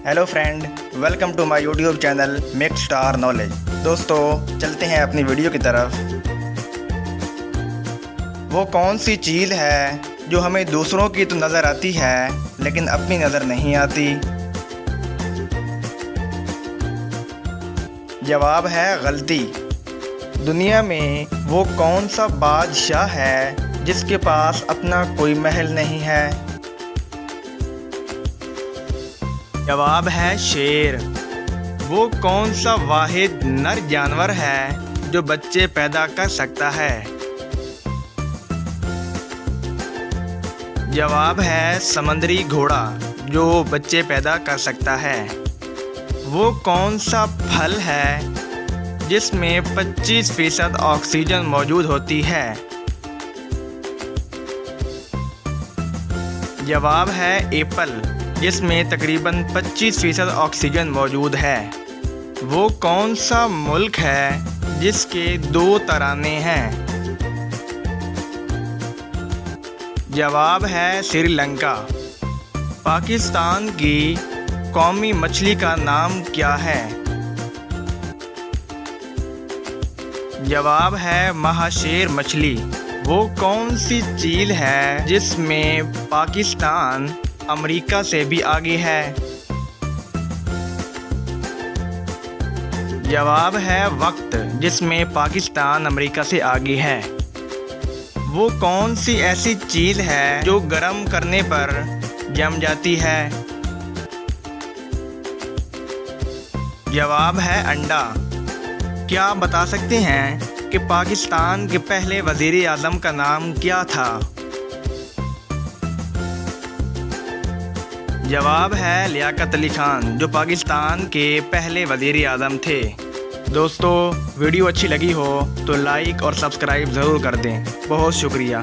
Hello friend, welcome to my YouTube channel make star knowledge. दोस्तों चलते हैं अपनी वीडियो की तरफ। वो कौन सी चीज़ है जो हमें दूसरों की तो नज़र आती है लेकिन अपनी नज़र नहीं आती? जवाब है गलती। दुनिया में वो कौन सा बादशाह है जिसके पास अपना कोई महल नहीं है? जवाब है शेर। वो कौन सा वाहिद नर जानवर है जो बच्चे पैदा कर सकता है? जवाब है समंदरी घोड़ा जो बच्चे पैदा कर सकता है। वो कौन सा फल है जिसमें 25% ऑक्सीजन मौजूद होती है? जवाब है एप्पल, जिसमें तकरीबन 25% ऑक्सीजन मौजूद है। वो कौन सा मुल्क है जिसके 2 तराने हैं? जवाब है श्रीलंका। पाकिस्तान की कौमी मछली का नाम क्या है? जवाब है महाशेर मछली। वो कौन सी झील है जिसमें पाकिस्तान अमेरिका से भी आगे है? जवाब है वक्त, जिसमें पाकिस्तान अमेरिका से आगे है। वो कौन सी ऐसी चीज़ है जो गर्म करने पर जम जाती है? जवाब है अंडा। क्या आप बता सकते हैं कि पाकिस्तान के पहले वज़ीर आज़म का नाम क्या था? जवाब है लियाकत अली खान, जो पाकिस्तान के पहले वज़ीर आज़म थे। दोस्तों वीडियो अच्छी लगी हो तो लाइक और सब्सक्राइब ज़रूर कर दें। बहुत शुक्रिया।